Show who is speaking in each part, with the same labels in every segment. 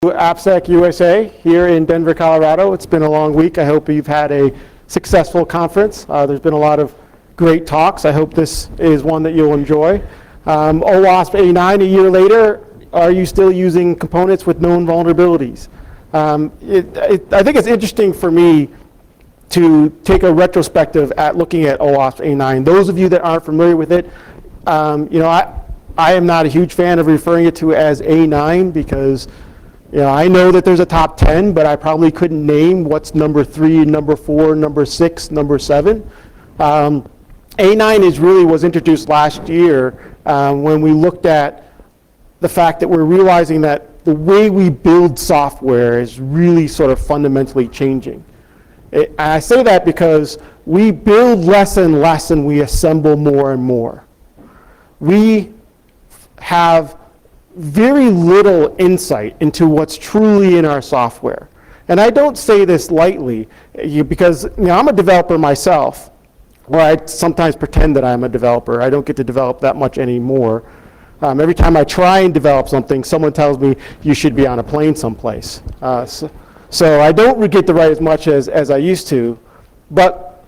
Speaker 1: AppSecUSA here in Denver, Colorado. It's been a long week. I hope you've had a successful conference. There's been a lot of great talks. I hope this is one that you'll enjoy. OWASP A9 a year later, are you still using components with known vulnerabilities? I think it's interesting for me to take a retrospective at looking at OWASP A9. Those of you that aren't familiar with it, I am not a huge fan of referring it to as A9 because I know that there's a top 10, but I probably couldn't name what's number 3, number 4, number 6, number 7. A9 was introduced last year when we looked at the fact that we're realizing that the way we build software is really sort of fundamentally changing. I say that because we build less and less and we assemble more and more. We have very little insight into what's truly in our software. And I don't say this lightly because I'm a developer myself, or I sometimes pretend that I'm a developer. I don't get to develop that much anymore. Every time I try and develop something, someone tells me you should be on a plane someplace. So I don't get to write as much as I used to, but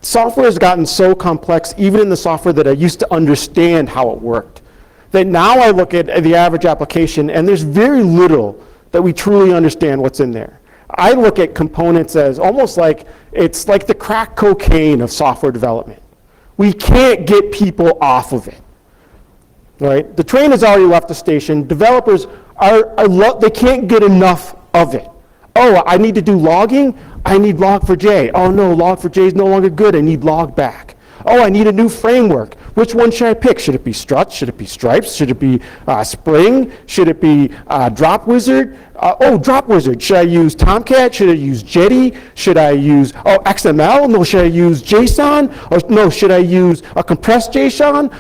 Speaker 1: software has gotten so complex, even in the software that I used to understand how it worked, that now I look at the average application and there's very little that we truly understand what's in there. I look at components as almost like it's like the crack cocaine of software development. We can't get people off of it, right? The train has already left the station. Developers they can't get enough of it. Oh, I need to do logging? I need Log4j. Oh no, Log4j is no longer good. I need logback. Oh, I need a new framework. Which one should I pick? Should it be Struts? Should it be Stripes? Should it be Spring? Should it be Drop Wizard? Drop Wizard. Should I use Tomcat? Should I use Jetty? Should I use XML? No, should I use JSON? Or no, should I use a compressed JSON?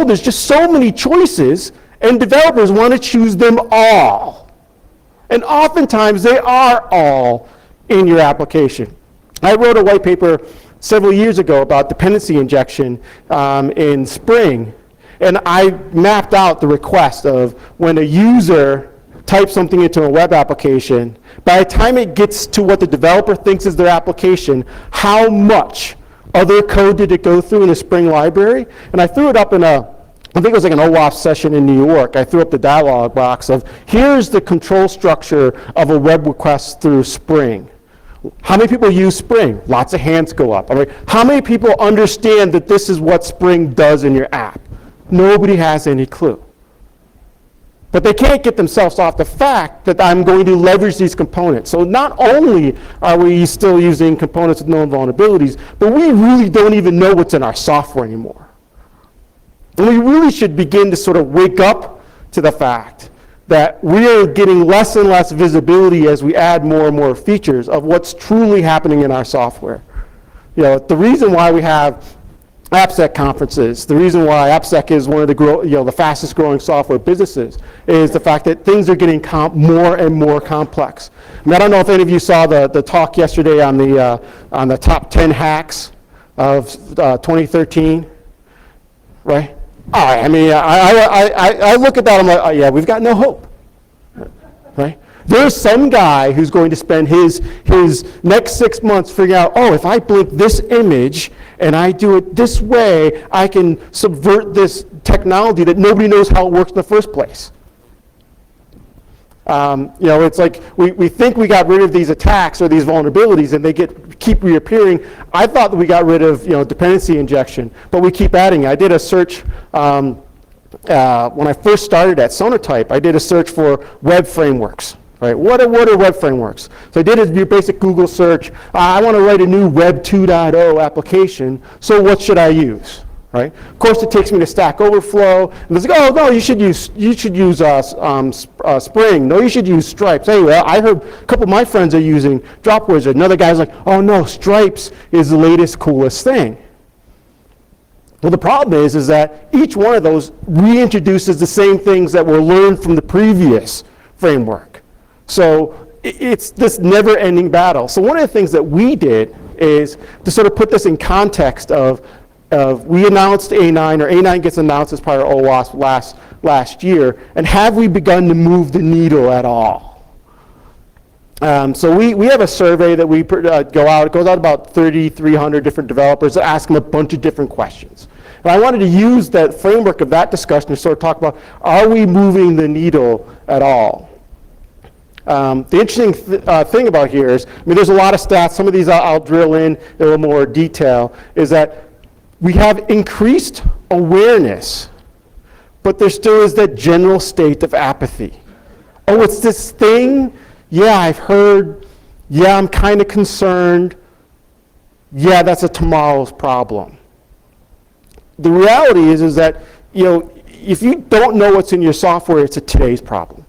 Speaker 1: There's just so many choices, and developers want to choose them all. And oftentimes they are all in your application. I wrote a white paper several years ago about dependency injection in Spring, and I mapped out the request of when a user types something into a web application, by the time it gets to what the developer thinks is their application, how much other code did it go through in the Spring library? And I threw it up in I think it was like an OWASP session in New York. I threw up the dialog box of, here's the control structure of a web request through Spring. How many people use Spring? Lots of hands go up. How many people understand that this is what Spring does in your app? Nobody has any clue. But they can't get themselves off the fact that I'm going to leverage these components. So not only are we still using components with known vulnerabilities, but we really don't even know what's in our software anymore. And we really should begin to sort of wake up to the fact that we're getting less and less visibility as we add more and more features of what's truly happening in our software. The reason why we have AppSec conferences, the reason why AppSec is one of the fastest growing software businesses is the fact that things are getting more and more complex. I don't know if any of you saw the talk yesterday on the top 10 hacks of 2013, right? I look at that, I'm like, yeah, we've got no hope, right? There's some guy who's going to spend his next 6 months figuring out, if I blink this image and I do it this way, I can subvert this technology that nobody knows how it works in the first place. It's like we think we got rid of these attacks or these vulnerabilities and they keep reappearing. I thought that we got rid of dependency injection, but we keep adding. I did a search when I first started at Sonatype. I did a search for web frameworks. Right? What are web frameworks? So I did a basic Google search. I want to write a new Web 2.0 application. So what should I use? Right? Of course, it takes me to Stack Overflow, and it's like, no, you should use Spring. No, you should use Stripes. Anyway, I heard a couple of my friends are using Drop Wizard. Another guy's like, oh no, Stripes is the latest, coolest thing. Well, the problem is that each one of those reintroduces the same things that were learned from the previous framework. So it's this never-ending battle. So one of the things that we did is to sort of put this in context of we announced A9, or A9 gets announced as part of OWASP last year, and have we begun to move the needle at all? So we have a survey that we go out. It goes out about 3,300 different developers that ask them a bunch of different questions. And I wanted to use that framework of that discussion to sort of talk about, are we moving the needle at all? The interesting thing about here is, I mean, there's a lot of stats. Some of these I'll drill in a little more detail, is that we have increased awareness, but there still is that general state of apathy. Oh, it's this thing? Yeah, I've heard. Yeah, I'm kind of concerned. Yeah, that's a tomorrow's problem. The reality is that, you know, if you don't know what's in your software, it's a today's problem.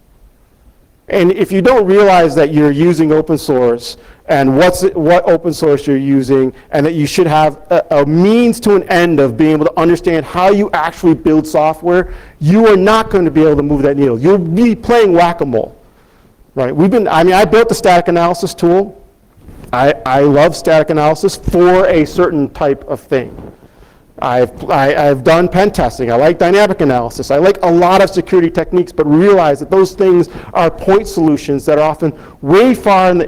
Speaker 1: And if you don't realize that you're using open source and what open source you're using, and that you should have a means to an end of being able to understand how you actually build software, you are not going to be able to move that needle. You'll be playing whack-a-mole. Right? I built the static analysis tool. I love static analysis for a certain type of thing. I've done pen testing. I like dynamic analysis. I like a lot of security techniques, but realize that those things are point solutions that are often way far in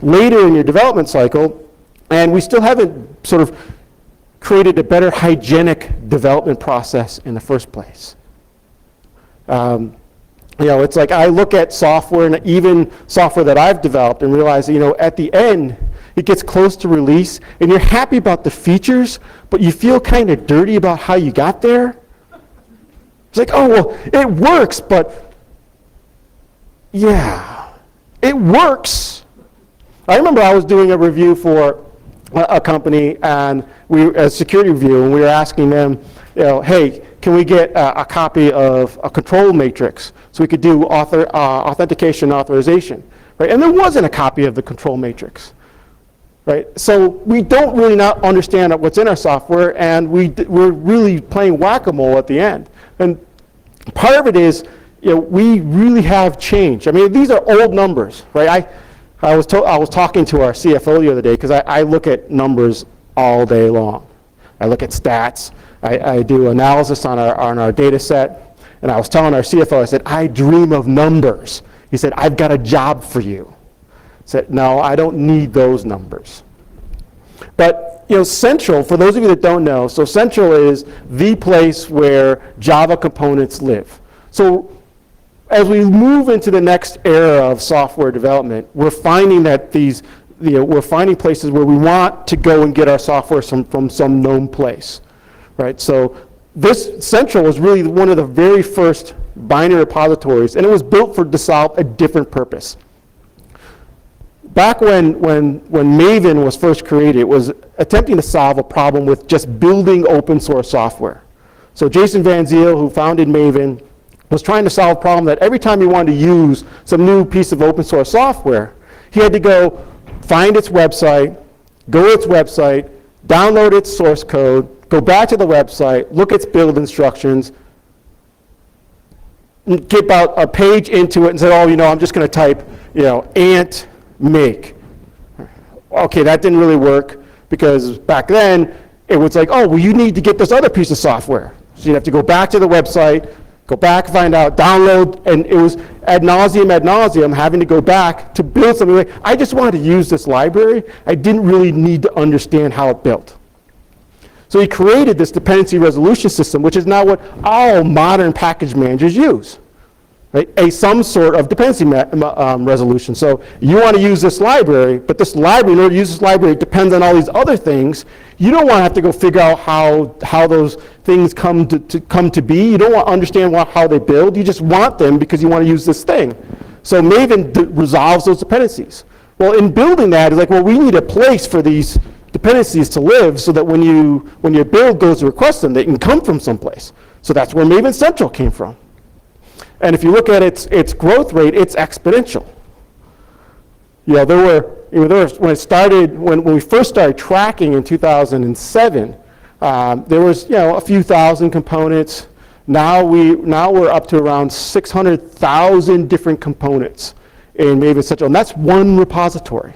Speaker 1: later in your development cycle, and we still haven't sort of created a better hygienic development process in the first place. You know, it's like I look at software, and even software that I've developed, and realize that, you know, at the end, it gets close to release, and you're happy about the features, but you feel kind of dirty about how you got there. It's like, oh, well, it works, but yeah, it works. I remember I was doing a review for a company, and a security review, and we were asking them, you know, hey, can we get a copy of a control matrix so we could do authentication and authorization, right? And there wasn't a copy of the control matrix, right? So we don't really not understand what's in our software, and we're really playing whack-a-mole at the end. And part of it is, you know, we really have changed. I mean, these are old numbers, right? I was talking to our CFO the other day, because I look at numbers all day long. I look at stats. I do analysis on our data set, and I was telling our CFO, I said, I dream of numbers. He said, I've got a job for you. I said, no, I don't need those numbers. But, you know, Central, for those of you that don't know, so Central is the place where Java components live. So as we move into the next era of software development, we're finding that we're finding places where we want to go and get our software from some known place. Right, so this Central was really one of the very first binary repositories, and it was built to solve a different purpose. Back when Maven was first created, it was attempting to solve a problem with just building open source software. So Jason Van Ziel, who founded Maven, was trying to solve a problem that every time he wanted to use some new piece of open source software, he had to go find its website, go to its website, download its source code, go back to the website, look at its build instructions, get about a page into it and say, oh, you know, I'm just going to type, you know, ant make. Okay, that didn't really work, because back then it was like, oh, well, you need to get this other piece of software. So you'd have to go back to the website, go back, find out, download, and it was ad nauseum having to go back to build something. Like, I just wanted to use this library. I didn't really need to understand how it built. So he created this dependency resolution system, which is now what all modern package managers use, right? Some sort of dependency resolution. So you want to use this library, but this library, in order to use this library, depends on all these other things. You don't want to have to go figure out how those things come to be. You don't want to understand how they build. You just want them because you want to use this thing. So Maven resolves those dependencies. Well, in building that, it's like, well, we need a place for these dependencies to live, so that when your build goes to request them, they can come from someplace. So that's where Maven Central came from. And if you look at its growth rate, it's exponential. You know, when we first started tracking in 2007, there was, you know, a few thousand components. Now we're up to around 600,000 different components in Maven Central, and that's one repository.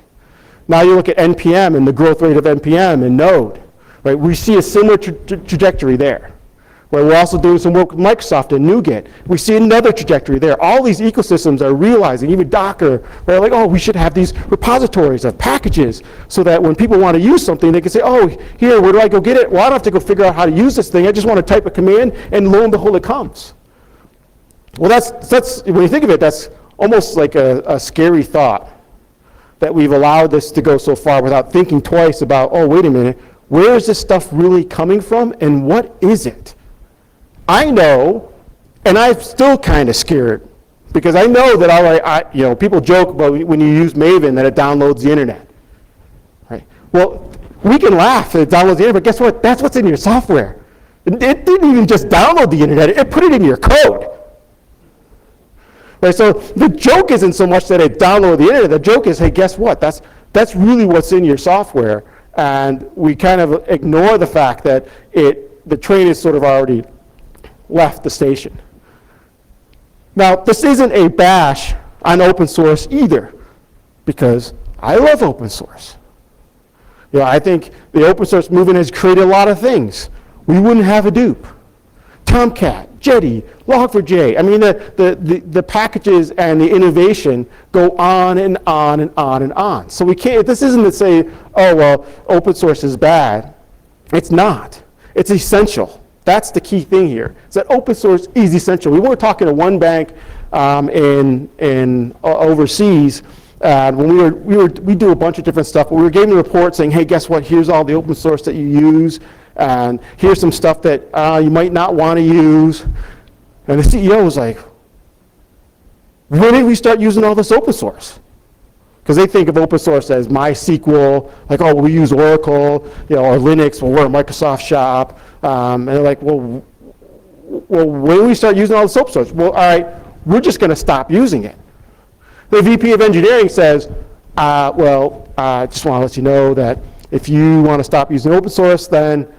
Speaker 1: Now you look at NPM and the growth rate of NPM and Node, right? We see a similar trajectory there. Where we're also doing some work with Microsoft and NuGet. We see another trajectory there. All these ecosystems are realizing, even Docker, where like, oh, we should have these repositories of packages so that when people want to use something, they can say, oh, here, where do I go get it? Well, I don't have to go figure out how to use this thing. I just want to type a command, and lo and behold, it comes. Well, that's when you think of it, that's almost like a scary thought that we've allowed this to go so far without thinking twice about, oh, wait a minute, where is this stuff really coming from, and what is it? I know, and I'm still kind of scared, because I know that people joke about when you use Maven that it downloads the internet. Right? Well, we can laugh that it downloads the internet, but guess what? That's what's in your software. It didn't even just download the internet, it put it in your code. Right? So the joke isn't so much that it downloaded the internet, the joke is, hey, guess what? That's really what's in your software, and we kind of ignore the fact that the train is sort of already left the station. Now, this isn't a bash on open source either, because I love open source. I think the open source movement has created a lot of things. We wouldn't have Hadoop, Tomcat, Jetty, Log4j. I mean, the packages and the innovation go on and on and on and on. So we can't, this isn't to say, oh, well, open source is bad. It's not. It's essential. That's the key thing here, is that open source is essential. We weren't talking to one bank in overseas. When we do a bunch of different stuff, but we were getting a report saying, hey, guess what? Here's all the open source that you use, and here's some stuff that you might not want to use. And the CEO was like, when did we start using all this open source? Because they think of open source as MySQL, like, oh, we use Oracle, or Linux, well, we're a Microsoft shop. And they're like, well, when do we start using all this open source? Well, all right, we're just going to stop using it. The VP of engineering says, I just want to let you know that if you want to stop using open source, then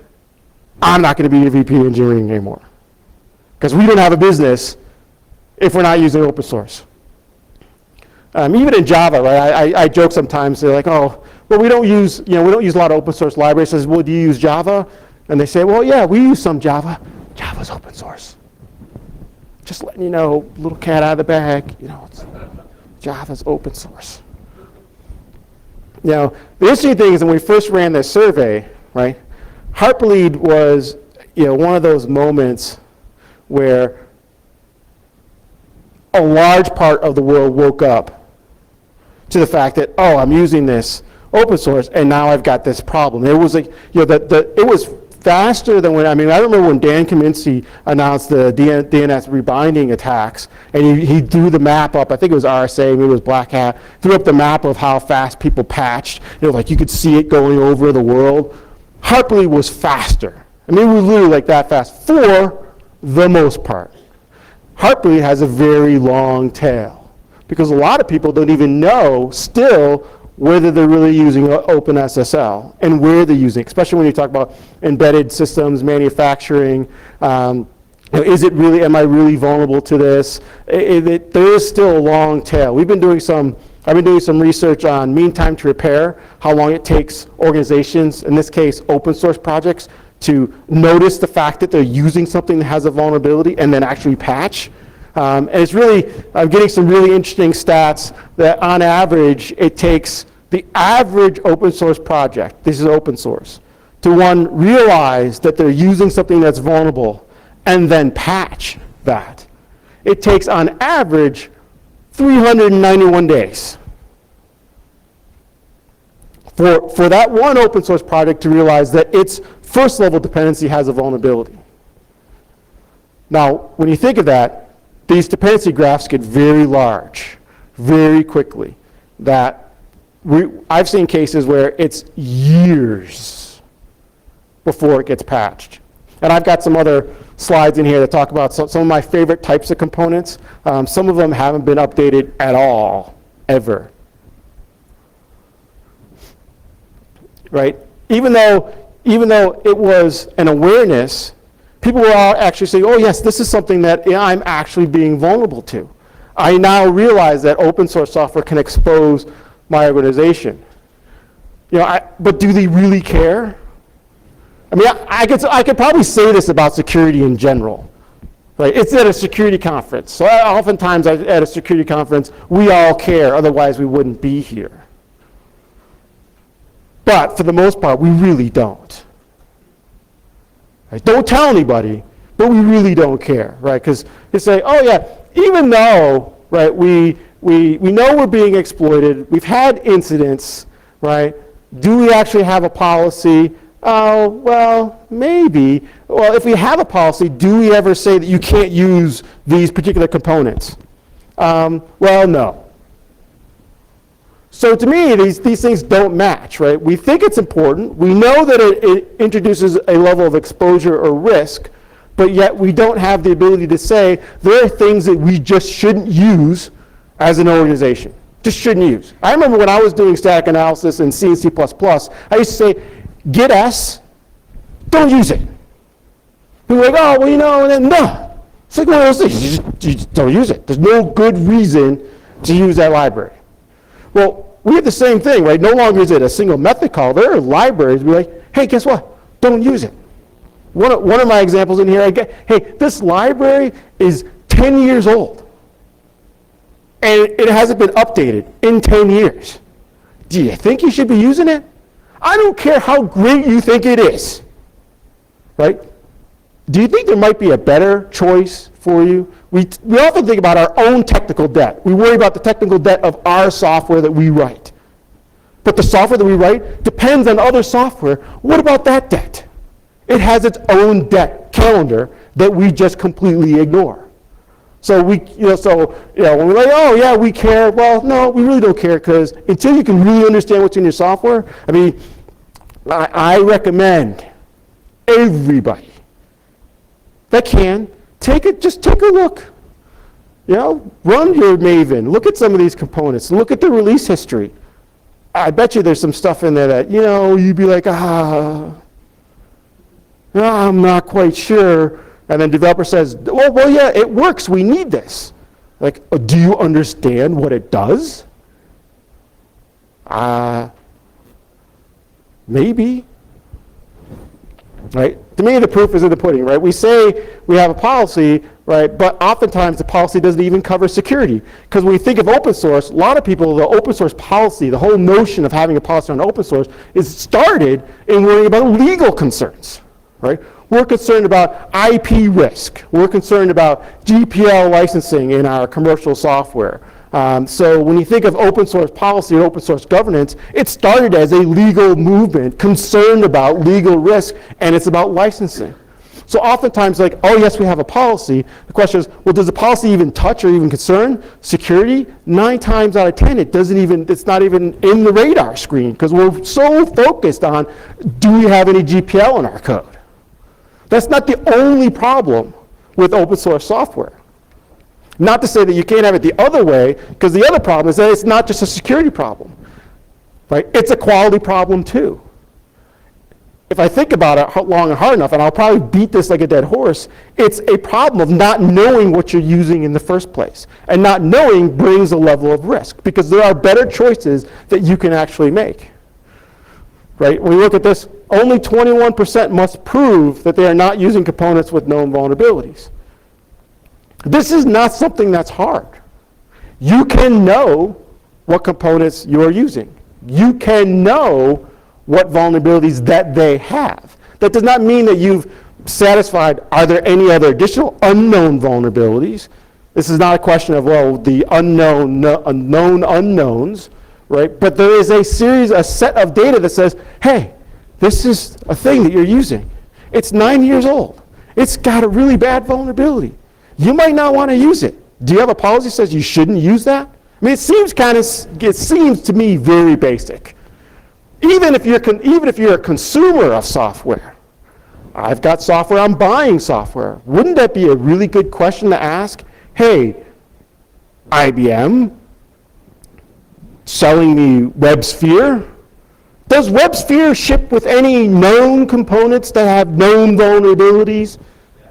Speaker 1: I'm not going to be your VP of engineering anymore. Because we don't have a business if we're not using open source. Even in Java, right? I joke sometimes. They're like, "Oh, well, we don't use a lot of open source libraries." I says, "Well, do you use Java?" And they say, "Well, yeah, we use some Java. Java's open source." Just letting you know, little cat out of the bag. Java's open source. The interesting thing is when we first ran this survey, right? Heartbleed was, one of those moments where a large part of the world woke up to the fact that, oh, I'm using this open source, and now I've got this problem. It was like, it was faster than when, I remember when Dan Kaminsky announced the DNS rebinding attacks, and he threw the map up. I think it was RSA, maybe it was Black Hat, threw up the map of how fast people patched. Like you could see it going over the world. Heartbleed was faster. It was literally like that fast for the most part. Heartbleed has a very long tail because a lot of people don't even know still whether they're really using OpenSSL and where they're using it, especially when you talk about embedded systems, manufacturing. Is it really, am I really vulnerable to this? There is still a long tail. I've been doing some research on mean time to repair, how long it takes organizations, in this case open source projects, to notice the fact that they're using something that has a vulnerability and then actually patch. And it's really, I'm getting some really interesting stats that on average, it takes the average open source project, this is open source, to one, realize that they're using something that's vulnerable and then patch that. It takes on average 391 days for that one open source project to realize that its first level dependency has a vulnerability. Now, when you think of that, these dependency graphs get very large, very quickly. I've seen cases where it's years before it gets patched. And I've got some other slides in here that talk about some of my favorite types of components. Some of them haven't been updated at all, ever. Right? Even though it was an awareness, people were all actually saying, oh yes, this is something that I'm actually being vulnerable to. I now realize that open source software can expose my organization. But do they really care? I mean, I could probably say this about security in general. Right? It's at a security conference. So oftentimes at a security conference, we all care, otherwise we wouldn't be here. But for the most part, we really don't. Right? Don't tell anybody, but we really don't care, right? Because you say, oh yeah, even though, right, we know we're being exploited, we've had incidents, right? Do we actually have a policy? Oh, well, maybe. Well, if we have a policy, do we ever say that you can't use these particular components? Well, no. So to me, these things don't match, right? We think it's important. We know that it introduces a level of exposure or risk, but yet we don't have the ability to say there are things that we just shouldn't use as an organization. Just shouldn't use. I remember when I was doing static analysis in C and C++, I used to say, get S, don't use it. People were like, oh, well, you know, and then no. It's like one of those things, you just don't use it. There's no good reason to use that library. Well, we have the same thing, right? No longer is it a single method call. There are libraries we're like, hey, guess what? Don't use it. One of my examples in here, hey, this library is 10 years old. And it hasn't been updated in 10 years. Do you think you should be using it? I don't care how great you think it is, right? Do you think there might be a better choice for you? We often think about our own technical debt. We worry about the technical debt of our software that we write. But the software that we write depends on other software. What about that debt? It has its own debt calendar that we just completely ignore. So when we're like, oh yeah, we care. Well, no, we really don't care, because until you can really understand what's in your software, I mean, I recommend everybody that can just take a look. Run your Maven, look at some of these components, look at the release history. I bet you there's some stuff in there that, you'd be like, I'm not quite sure. And then developer says, well, yeah, it works. We need this. Like, do you understand what it does? Maybe. Right? To me, the proof is in the pudding, right? We say we have a policy, right? But oftentimes the policy doesn't even cover security. Because when we think of open source, a lot of people, the open source policy, the whole notion of having a policy on open source is started in worrying about legal concerns, right? We're concerned about IP risk. We're concerned about GPL licensing in our commercial software. So when you think of open source policy and open source governance, it started as a legal movement concerned about legal risk, and it's about licensing. So oftentimes, like, oh yes, we have a policy. The question is, well, does the policy even touch or even concern security? 9 times out of 10, it's not even in the radar screen, because we're so focused on, do we have any GPL in our code? That's not the only problem with open source software. Not to say that you can't have it the other way, because the other problem is that it's not just a security problem, right? It's a quality problem too. If I think about it long and hard enough, and I'll probably beat this like a dead horse, it's a problem of not knowing what you're using in the first place. And not knowing brings a level of risk, because there are better choices that you can actually make. Right? When we look at this, only 21% must prove that they are not using components with known vulnerabilities. This is not something that's hard. You can know what components you are using. You can know what vulnerabilities that they have. That does not mean that you've satisfied, are there any other additional unknown vulnerabilities? This is not a question of, well, the known unknowns, right? But there is a set of data that says, hey, this is a thing that you're using. It's 9 years old. It's got a really bad vulnerability. You might not want to use it. Do you have a policy that says you shouldn't use that? I mean, it seems to me very basic. Even if you're a consumer of software, I've got software, I'm buying software. Wouldn't that be a really good question to ask? Hey, IBM, selling me WebSphere. Does WebSphere ship with any known components that have known vulnerabilities?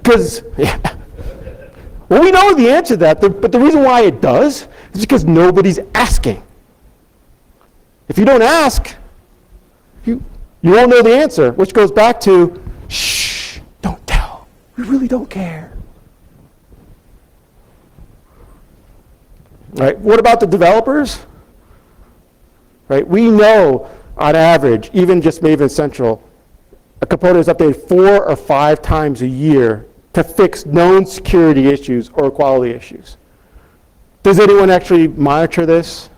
Speaker 1: Because, well, we know the answer to that, but the reason why it does is because nobody's asking. If you don't ask, you won't know the answer, which goes back to, Shh, don't tell. We really don't care. Right? What about the developers? Right? We know on average, even just Maven Central, a component is updated 4 or 5 times a year to fix known security issues or quality issues. Does anyone actually monitor this?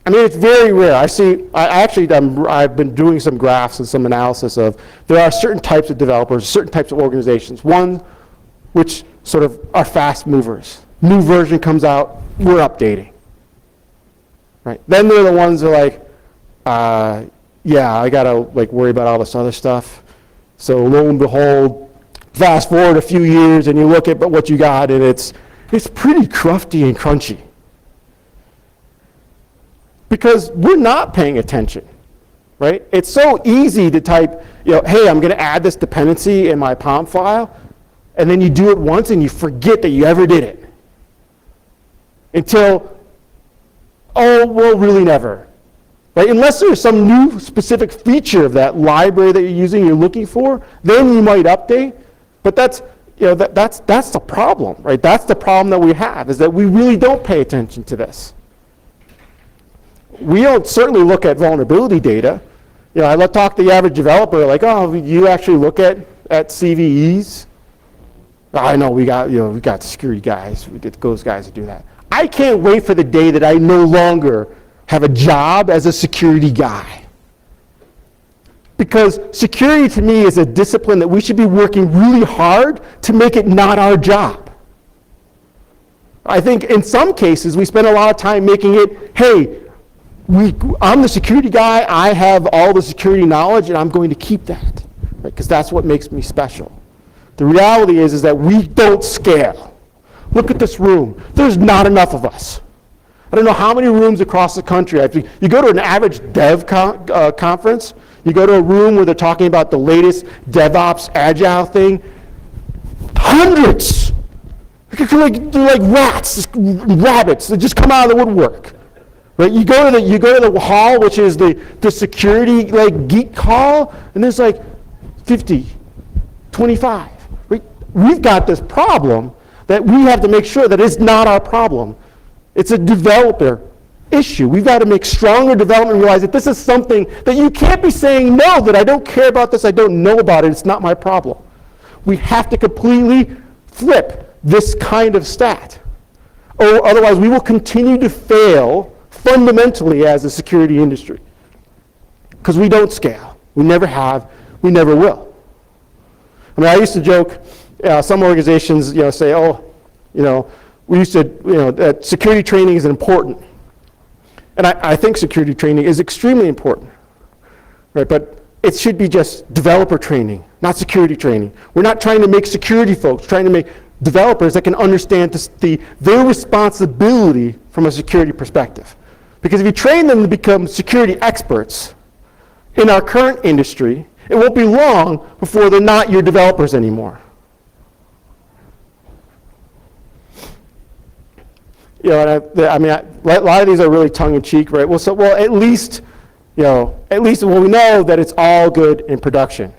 Speaker 1: I mean, it's very rare. I've been doing some graphs and some analysis of, there are certain types of developers, certain types of organizations. One, which sort of are fast movers. New version comes out, we're updating. Right? Then they're the ones that are like, yeah, I gotta worry about all this other stuff. So lo and behold, fast forward a few years and you look at what you got and it's pretty crufty and crunchy. Because we're not paying attention, right? It's so easy to type, hey, I'm gonna add this dependency in my POM file, and then you do it once and you forget that you ever did it. Until, oh, well, really never. Right? Unless there's some new specific feature of that library that you're using, you're looking for, then you might update. But that's the problem, right? That's the problem that we have, is that we really don't pay attention to this. We don't certainly look at vulnerability data. I talk to the average developer like, oh, you actually look at CVEs? I know we got security guys, we get those guys to do that. I can't wait for the day that I no longer have a job as a security guy. Because security to me is a discipline that we should be working really hard to make it not our job. I think in some cases we spend a lot of time making it, hey, I'm the security guy, I have all the security knowledge and I'm going to keep that, because that's what makes me special. The reality is that we don't scale. Look at this room. There's not enough of us. I don't know how many rooms across the country. You go to an average dev conference, you go to a room where they're talking about the latest DevOps Agile thing, hundreds. They're like rats, rabbits that just come out of the woodwork. Right? You go to the hall, which is the security geek hall, and there's 50, 25. Right? We've got this problem that we have to make sure that it's not our problem. It's a developer issue. We've got to make stronger development and realize that this is something that you can't be saying, no, that I don't care about this, I don't know about it, it's not my problem. We have to completely flip this kind of stat. Or otherwise we will continue to fail fundamentally as a security industry. Because we don't scale. We never have, we never will. I mean, I used to joke, some organizations say, oh, we used to, that security training is important. And I think security training is extremely important, right? But it should be just developer training, not security training. We're not trying to make security folks, trying to make developers that can understand their responsibility from a security perspective. Because if you train them to become security experts in our current industry, it won't be long before they're not your developers anymore. A lot of these are really tongue-in-cheek, right? Well, at least we know that it's all good in production.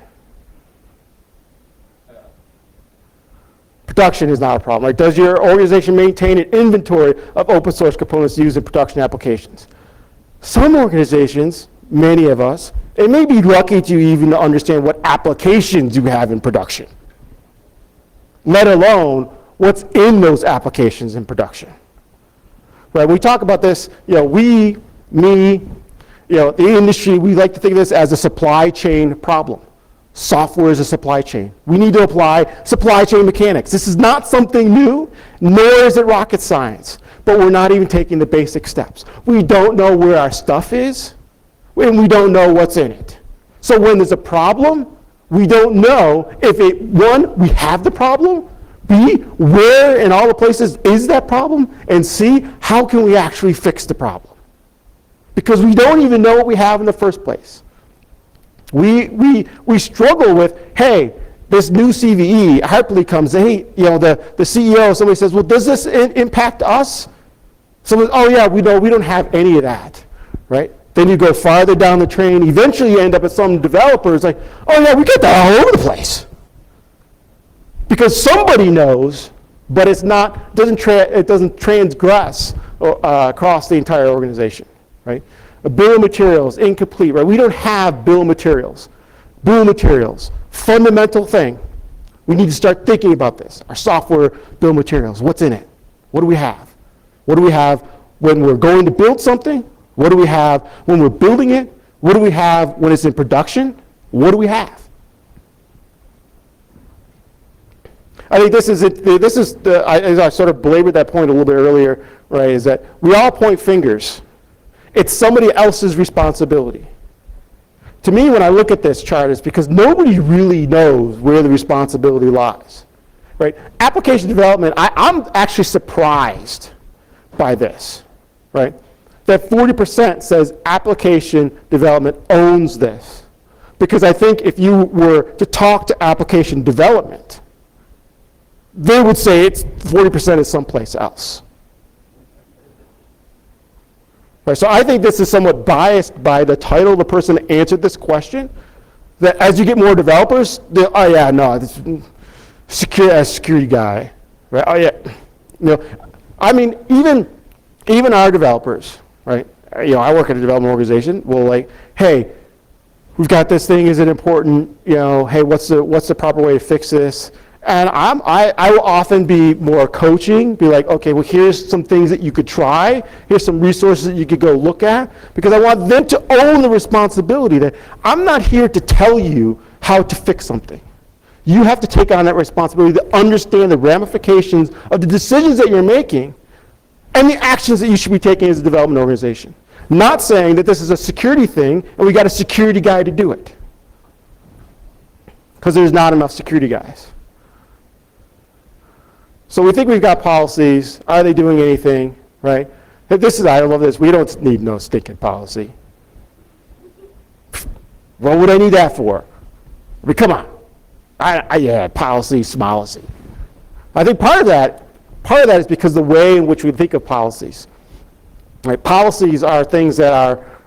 Speaker 1: Production is not a problem. Like, does your organization maintain an inventory of open source components used in production applications? Some organizations, many of us, it may be lucky to even understand what applications you have in production, let alone what's in those applications in production. Right, we talk about this, the industry, we like to think of this as a supply chain problem. Software is a supply chain. We need to apply supply chain mechanics. This is not something new, nor is it rocket science, but we're not even taking the basic steps. We don't know where our stuff is, and we don't know what's in it. So when there's a problem, we don't know if one, we have the problem, B, where in all the places is that problem? And C, how can we actually fix the problem? Because we don't even know what we have in the first place. We struggle with, hey, this new CVE, Hartley comes, hey, the CEO, somebody says, well, does this impact us? Someone, oh yeah, we don't have any of that, right? Then you go farther down the train. Eventually you end up at some developers like, oh yeah, we got that all over the place. Because somebody knows, but it doesn't transgress across the entire organization, right? A bill of materials, incomplete, right? We don't have bill of materials. Bill of materials, fundamental thing. We need to start thinking about this. Our software bill of materials, what's in it? What do we have? What do we have when we're going to build something? What do we have when we're building it? What do we have when it's in production? What do we have? I think this is as I sort of belabored that point a little bit earlier, right, is that we all point fingers. It's somebody else's responsibility. To me, when I look at this chart, it's because nobody really knows where the responsibility lies, right? Application development, I'm actually surprised by this, right? That 40% says application development owns this. Because I think if you were to talk to application development, they would say it's 40% is someplace else. Right, so I think this is somewhat biased by the title of the person that answered this question, that as you get more developers, oh yeah, no, this security guy, right? Oh yeah, I mean, even our developers, right? I work at a development organization. Well, like, hey, we've got this thing. Is it important? Hey, what's the proper way to fix this? And I will often be more coaching, be like, okay, well, here's some things that you could try. Here's some resources that you could go look at, because I want them to own the responsibility that I'm not here to tell you how to fix something. You have to take on that responsibility to understand the ramifications of the decisions that you're making and the actions that you should be taking as a development organization. Not saying that this is a security thing and we got a security guy to do it, because there's not enough security guys. So we think we've got policies. Are they doing anything, right? I love this. We don't need no stinking policy. What would I need that for? I mean, come on. Yeah, policy, smolicy. I think part of that is because the way in which we think of policies. Right? Policies are things that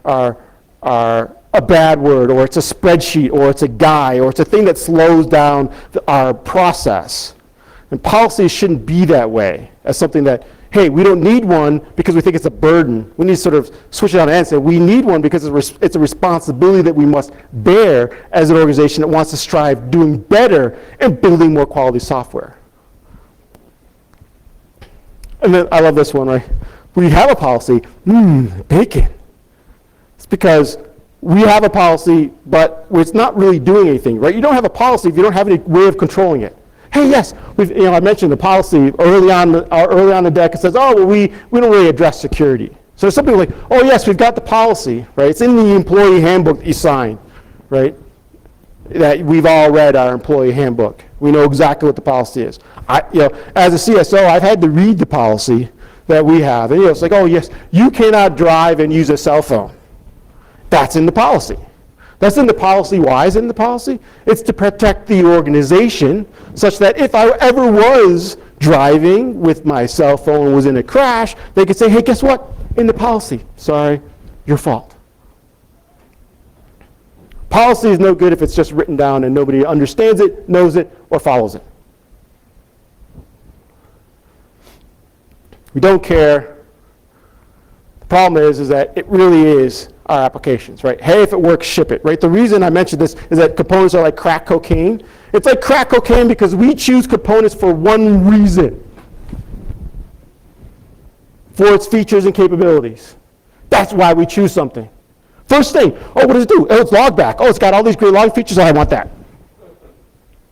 Speaker 1: are a bad word, or it's a spreadsheet, or it's a guy, or it's a thing that slows down our process. And policies shouldn't be that way, as something that, hey, we don't need one because we think it's a burden. We need to sort of switch it on and say we need one because it's a responsibility that we must bear as an organization that wants to strive doing better and building more quality software. And then I love this one, right? We have a policy, bacon. It's because we have a policy, but it's not really doing anything, right? You don't have a policy if you don't have any way of controlling it. Hey, yes, I mentioned the policy early on the deck. It says, oh, well, we don't really address security. So some people are like, oh, yes, we've got the policy, right? It's in the employee handbook that you sign, right? That we've all read our employee handbook. We know exactly what the policy is. As a CSO, I've had to read the policy that we have. And it's like, oh, yes, you cannot drive and use a cell phone. That's in the policy. That's in the policy. Why is it in the policy? It's to protect the organization, such that if I ever was driving with my cell phone and was in a crash, they could say, hey, guess what? In the policy. Sorry, your fault. Policy is no good if it's just written down and nobody understands it, knows it, or follows it. We don't care. The problem is that it really is our applications, right? Hey, if it works, ship it, right? The reason I mentioned this is that components are like crack cocaine. It's like crack cocaine because we choose components for one reason: for its features and capabilities. That's why we choose something. First thing, oh, what does it do? Oh, it's log back. Oh, it's got all these great log features. Oh, I want that,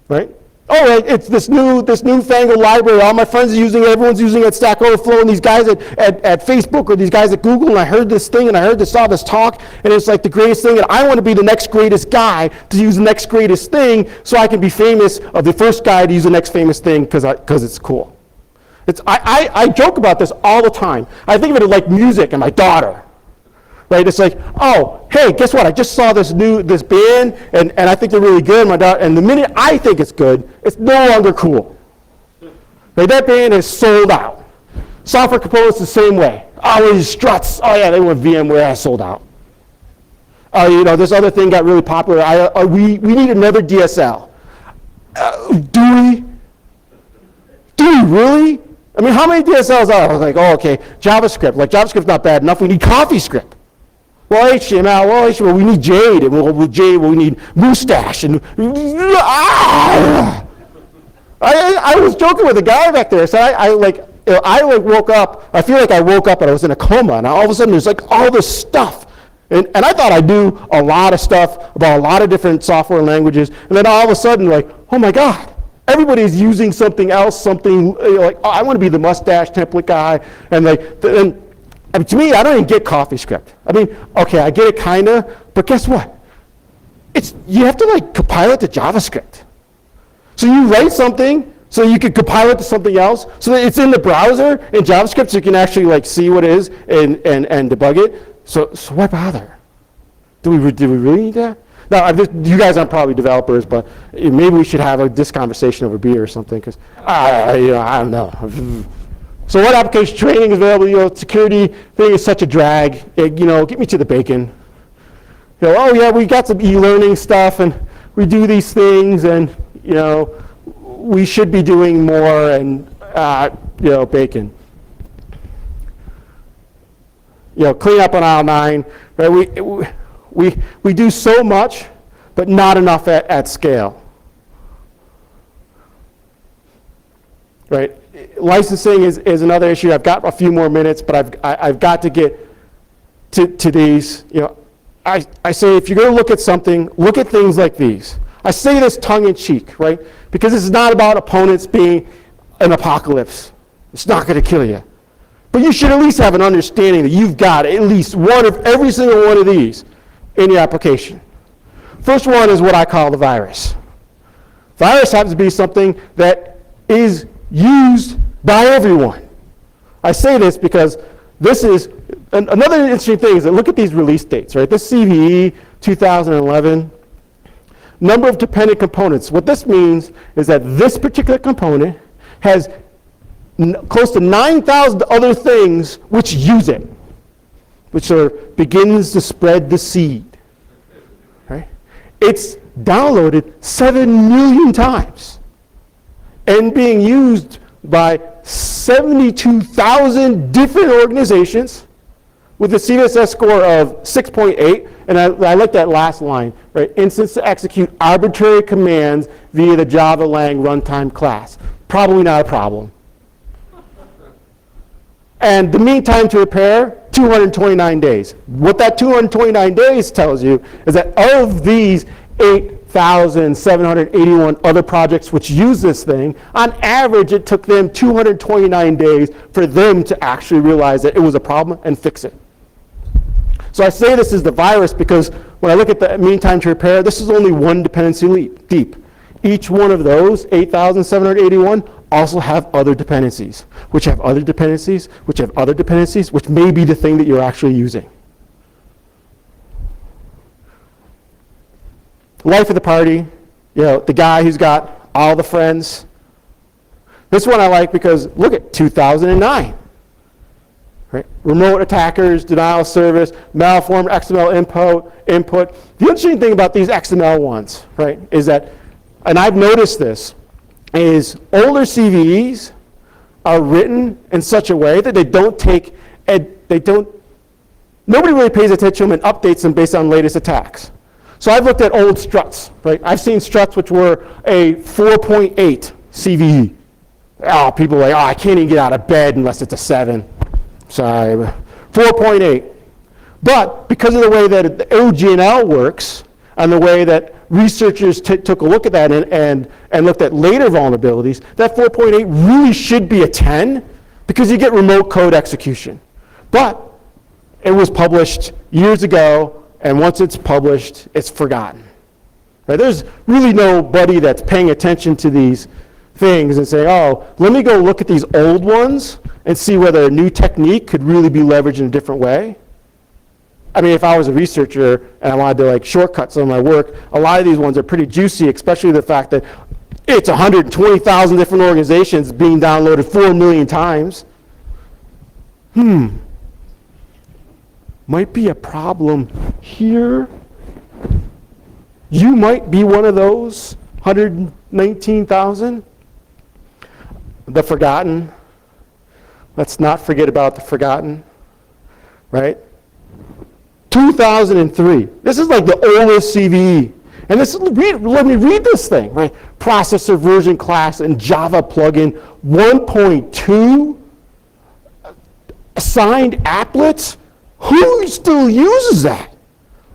Speaker 1: right? Oh, it's this newfangled library. All my friends are using it. Everyone's using it at Stack Overflow, and these guys at Facebook, or these guys at Google, and I heard this thing, and I saw this talk, and it's like the greatest thing, and I want to be the next greatest guy to use the next greatest thing so I can be famous, of the first guy to use the next famous thing because it's cool. I joke about this all the time. I think of it like music and my daughter. Right? It's like, oh, hey, guess what? I just saw this band, and I think they're really good. And the minute I think it's good, it's no longer cool. Right? That band is sold out. Software components the same way. Oh, these struts. Oh, yeah, they went VMware. I sold out. This other thing got really popular. We need another DSL. Do we? Do we really? I mean, how many DSLs are? I was like, oh, okay, JavaScript. Like, JavaScript's not bad enough. We need CoffeeScript. Well, HTML, we need Jade. And with Jade, we need Moustache. And I was joking with a guy back there. So I woke up. I feel like I woke up and I was in a coma. And all of a sudden, there's like all this stuff. And I thought I knew a lot of stuff about a lot of different software languages. And then all of a sudden, like, oh my God. Everybody's using something else, like, oh, I want to be the mustache template guy. And to me, I don't even get CoffeeScript. I mean, okay, I get it kind of, but guess what? You have to like compile it to JavaScript. So you write something so you can compile it to something else, so that it's in the browser in JavaScript so you can actually like see what it is and debug it. So why bother? Do we really need that? Now, you guys aren't probably developers, but maybe we should have this conversation over beer or something, because I don't know. So what application training is available? Security thing is such a drag. Get me to the bacon. Oh yeah, we got some e-learning stuff, and we do these things, and we should be doing more, and bacon. Clean up on aisle 9. Right? We do so much, but not enough at scale. Right? Licensing is another issue. I've got a few more minutes, but I've got to get to these. I say if you're going to look at something, look at things like these. I say this tongue in cheek, right? Because this is not about opponents being an apocalypse. It's not going to kill you. But you should at least have an understanding that you've got at least one of every single one of these in your application. First one is what I call the virus. Virus happens to be something that is used by everyone. I say this because this is another interesting thing is that look at these release dates, right? This CVE 2011, number of dependent components. What this means is that this particular component has close to 9,000 other things which use it, which begins to spread the seed. Right? It's downloaded 7 million times and being used by 72,000 different organizations with a CVSS score of 6.8. And I like that last line, right? Instance to execute arbitrary commands via the Java Lang runtime class. Probably not a problem. And the mean time to repair, 229 days. What that 229 days tells you is that of these 8,781 other projects which use this thing, on average it took them 229 days for them to actually realize that it was a problem and fix it. So I say this is the virus because when I look at the mean time to repair, this is only one dependency deep. Each one of those, 8,781, also have other dependencies, which have other dependencies, which have other dependencies, which may be the thing that you're actually using. Life of the party, the guy who's got all the friends. This one I like because look at 2009. Right? Remote attackers, denial of service, malformed XML input. The interesting thing about these XML ones, right, is that, and I've noticed this, is older CVEs are written in such a way that nobody really pays attention to them and updates them based on latest attacks. So I've looked at old struts, right? I've seen struts which were a 4.8 CVE. Oh, people are like, I can't even get out of bed unless it's a 7. Sorry, 4.8. But because of the way that the OGNL works and the way that researchers took a look at that and looked at later vulnerabilities, that 4.8 really should be a 10 because you get remote code execution. But it was published years ago, and once it's published, it's forgotten. Right? There's really nobody that's paying attention to these things and saying, oh, let me go look at these old ones and see whether a new technique could really be leveraged in a different way. I mean, if I was a researcher and I wanted to shortcut some of my work, a lot of these ones are pretty juicy, especially the fact that it's 120,000 different organizations being downloaded 4 million times. Might be a problem here You might be one of those 119,000. The forgotten. Let's not forget about the forgotten, right? 2003. This is like the oldest CVE. And this, let me read this thing, right? Processor version class and Java plugin 1.2 assigned applets. Who still uses that?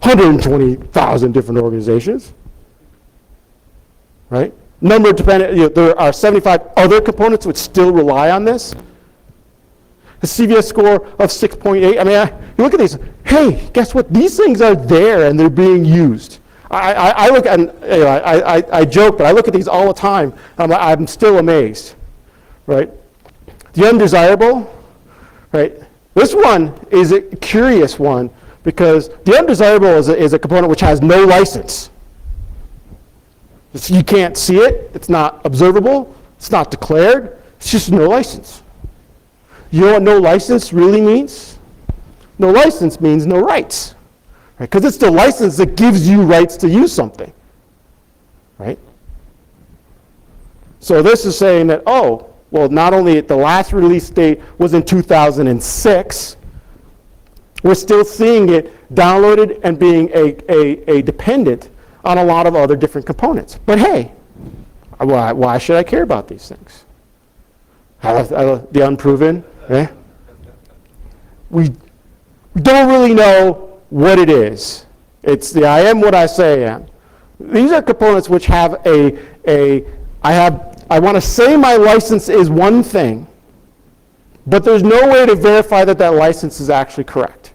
Speaker 1: 120,000 different organizations, right? Number dependent, there are 75 other components which still rely on this. The CVS score of 6.8. I mean, you look at these. Hey, guess what? These things are there and they're being used. I look at, I joke, but I look at these all the time. I'm still amazed, right? The undesirable, right? This one is a curious one because the undesirable is a component which has no license. You can't see it. It's not observable. It's not declared. It's just no license. You know what no license really means? No license means no rights. Because it's the license that gives you rights to use something, right? So this is saying that, oh, well, not only the last release date was in 2006, we're still seeing it downloaded and being a dependent on a lot of other different components. But hey, why should I care about these things? The unproven, eh? We don't really know what it is. It's the I am what I say I am. These are components which have I want to say my license is one thing, but there's no way to verify that that license is actually correct.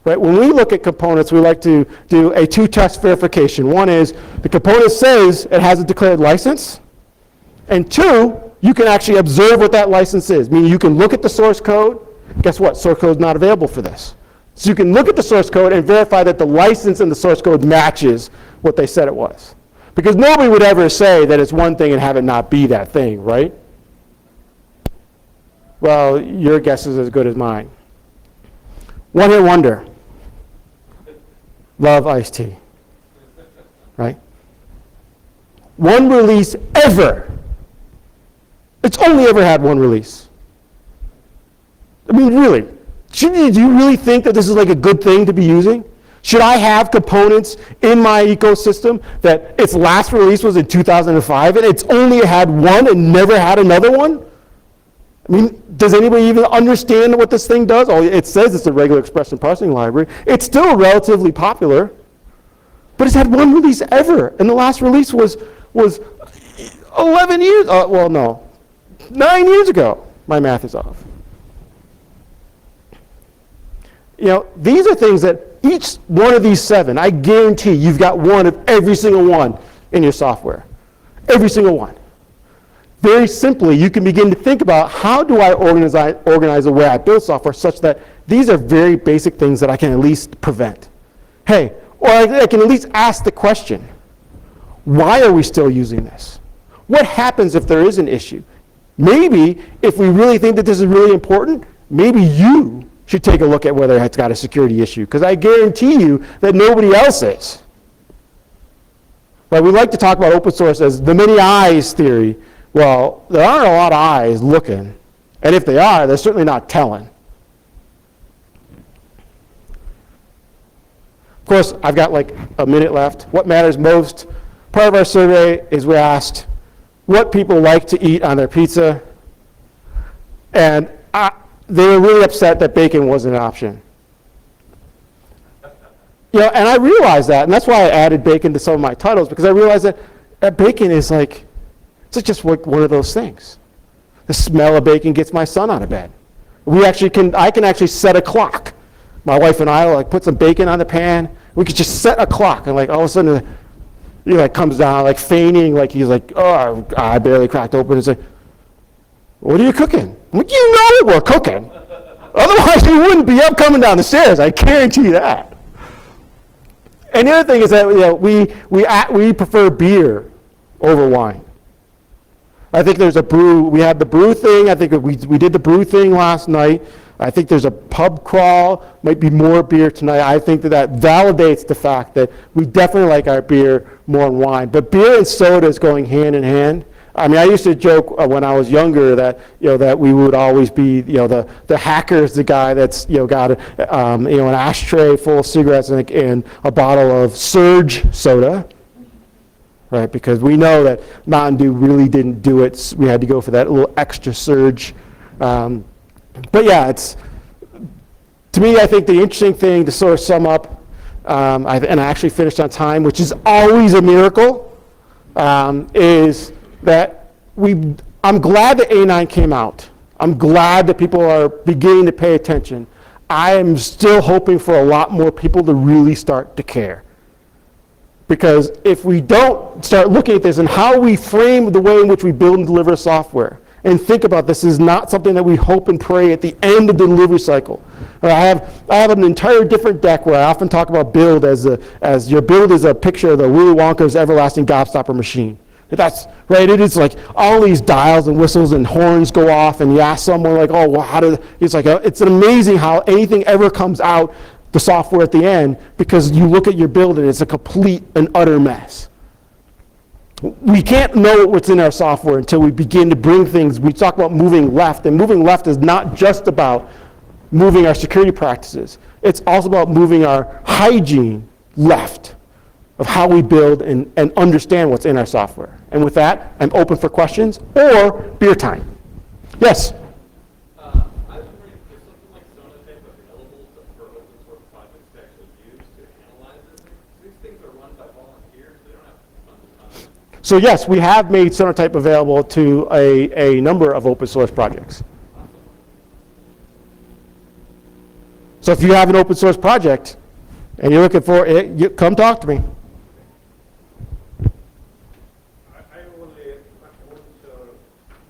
Speaker 1: Right? When we look at components, we like to do a two-test verification. One is the component says it has a declared license, and two, you can actually observe what that license is. Meaning you can look at the source code. Guess what? Source code is not available for this. So you can look at the source code and verify that the license in the source code matches what they said it was. Because nobody would ever say that it's one thing and have it not be that thing, right? Well, your guess is as good as mine. One hit wonder. Love iced tea. Right? One release ever. It's only ever had one release. I mean, really. Do you really think that this is like a good thing to be using? Should I have components in my ecosystem that its last release was in 2005 and it's only had one and never had another one? I mean, does anybody even understand what this thing does? Oh, it says it's a regular expression parsing library. It's still relatively popular, but it's had one release ever, and the last release was 11 years, well, no, 9 years ago. My math is off. You know, these are things that each one of these 7, I guarantee you've got one of every single one in your software. Every single one. Very simply, you can begin to think about how do I organize the way I build software such that these are very basic things that I can at least prevent. Hey, or I can at least ask the question, why are we still using this? What happens if there is an issue? Maybe if we really think that this is really important, maybe you should take a look at whether it's got a security issue, because I guarantee you that nobody else is. But we like to talk about open source as the many eyes theory. Well, there aren't a lot of eyes looking, and if they are, they're certainly not telling. Of course, I've got like a minute left. What matters most? Part of our survey is we asked what people like to eat on their pizza, and they were really upset that bacon wasn't an option. You know, and I realized that, and that's why I added bacon to some of my titles, because I realized that bacon is like, it's just one of those things. The smell of bacon gets my son out of bed. I can actually set a clock. My wife and I will like put some bacon on the pan. We could just set a clock, and like all of a sudden, he like comes down like feigning, like he's like, oh, I barely cracked open. He's like, what are you cooking? I'm like, you know we're cooking. Otherwise, you wouldn't be up coming down the stairs. I guarantee that. And the other thing is that we prefer beer over wine. I think there's a brew. We had the brew thing. I think we did the brew thing last night. I think there's a pub crawl, might be more beer tonight. I think that validates the fact that we definitely like our beer more than wine. But beer and soda is going hand in hand. I mean, I used to joke when I was younger that that we would always be the hacker is the guy that's got an ashtray full of cigarettes and a bottle of Surge soda, right? Because we know that Mountain Dew really didn't do it. We had to go for that little extra Surge. But yeah, to me, I think the interesting thing to sort of sum up, and I actually finished on time, which is always a miracle, is that I'm glad that A9 came out. I'm glad that people are beginning to pay attention. I am still hoping for a lot more people to really start to care. Because if we don't start looking at this and how we frame the way in which we build and deliver software, and think about this is not something that we hope and pray at the end of the delivery cycle. I have an entire different deck where I often talk about build as your build is a picture of the Willy Wonka's everlasting gobstopper machine. That's right. It is like all these dials and whistles and horns go off, and you ask someone like, "Oh, well, it's amazing how anything ever comes out the software at the end because you look at your build and it's a complete and utter mess." We can't know what's in our software until we begin to bring things. We talk about moving left, and moving left is not just about moving our security practices. It's also about moving our hygiene left of how we build and understand what's in our software. And with that, I'm open for questions or beer time. Yes?
Speaker 2: I was wondering, is something like Sonatype available for open source projects to actually use to analyze this? These things are run by volunteers. They don't have tons of time.
Speaker 1: So yes, we have made Sonatype available to a number of open source projects. So if you have an open source project and you're looking for it, come talk to me.
Speaker 3: I only want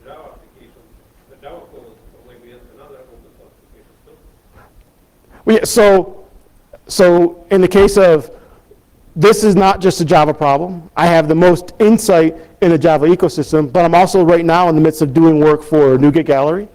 Speaker 3: Java application. The Java code is like we have another open source application too.
Speaker 1: So in the case of, this is not just a Java problem. I have the most insight in the Java ecosystem, but I'm also right now in the midst of doing work for NuGet Gallery,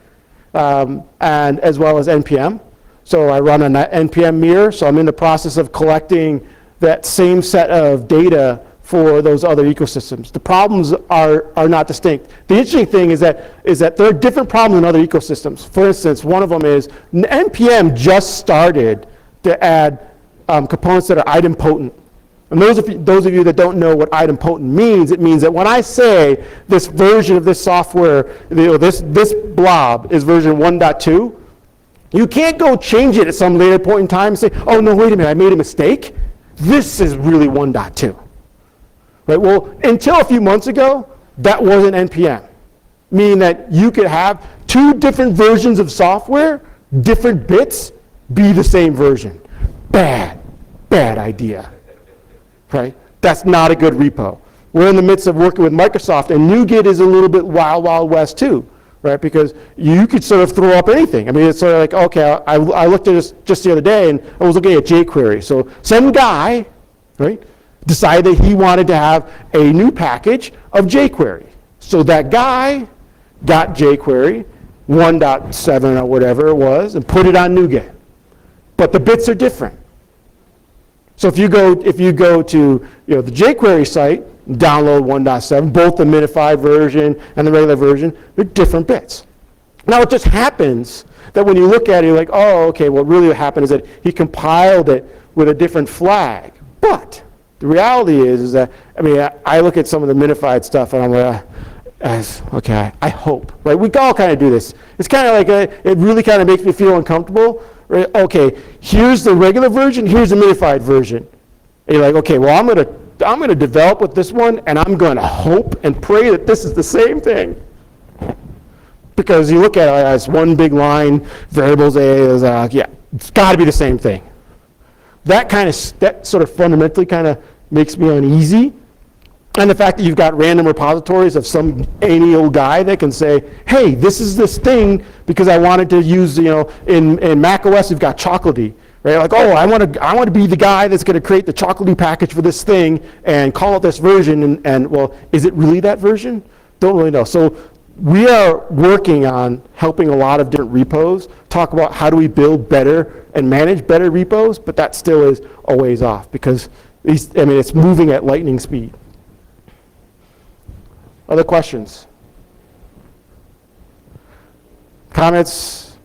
Speaker 1: and as well as NPM. So I run an NPM mirror, so I'm in the process of collecting that same set of data for those other ecosystems. The problems are not distinct. The interesting thing is that there are different problems in other ecosystems. For instance, one of them is NPM just started to add components that are idempotent. And those of you that don't know what idempotent means, it means that when I say this version of this software, this blob is version 1.2, you can't go change it at some later point in time and say, oh no, wait a minute, I made a mistake. This is really 1.2. Right? Well, until a few months ago, that wasn't NPM. Meaning that you could have two different versions of software, different bits, be the same version. Bad idea. Right? That's not a good repo. We're in the midst of working with Microsoft, and NuGet is a little bit wild, wild west too, right? Because you could sort of throw up anything. I mean, it's sort of like, okay, I looked at this just the other day, and I was looking at jQuery. So some guy, right, decided that he wanted to have a new package of jQuery. So that guy got jQuery 1.7 or whatever it was, and put it on NuGet. But the bits are different. So if you go to the jQuery site, download 1.7, both the minified version and the regular version, they're different bits. Now it just happens that when you look at it, you're like, oh, okay, what really happened is that he compiled it with a different flag. But the reality is that, I mean, I look at some of the minified stuff and I'm like, okay, I hope, right? We all kind of do this. It's kind of like, it really kind of makes me feel uncomfortable. Right? Okay, here's the regular version, here's the minified version. And you're like, okay, well, I'm going to develop with this one, and I'm going to hope and pray that this is the same thing. Because you look at it as one big line, variables A is, yeah, it's got to be the same thing. That sort of fundamentally kind of makes me uneasy. And the fact that you've got random repositories of some anal guy that can say, hey, this is this thing because I wanted to use, in Mac OS you've got Chocolatey, right? Like, oh, I want to be the guy that's going to create the Chocolatey package for this thing and call it this version. And well, is it really that version? Don't really know. So we are working on helping a lot of different repos talk about how do we build better and manage better repos, but that still is a ways off because it's moving at lightning speed. Other questions? Comments?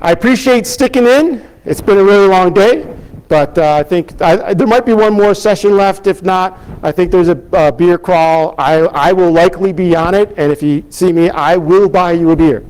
Speaker 1: I appreciate sticking in. It's been a really long day, but I think there might be one more session left. If not, I think there's a beer crawl. I will likely be on it, and if you see me, I will buy you a beer.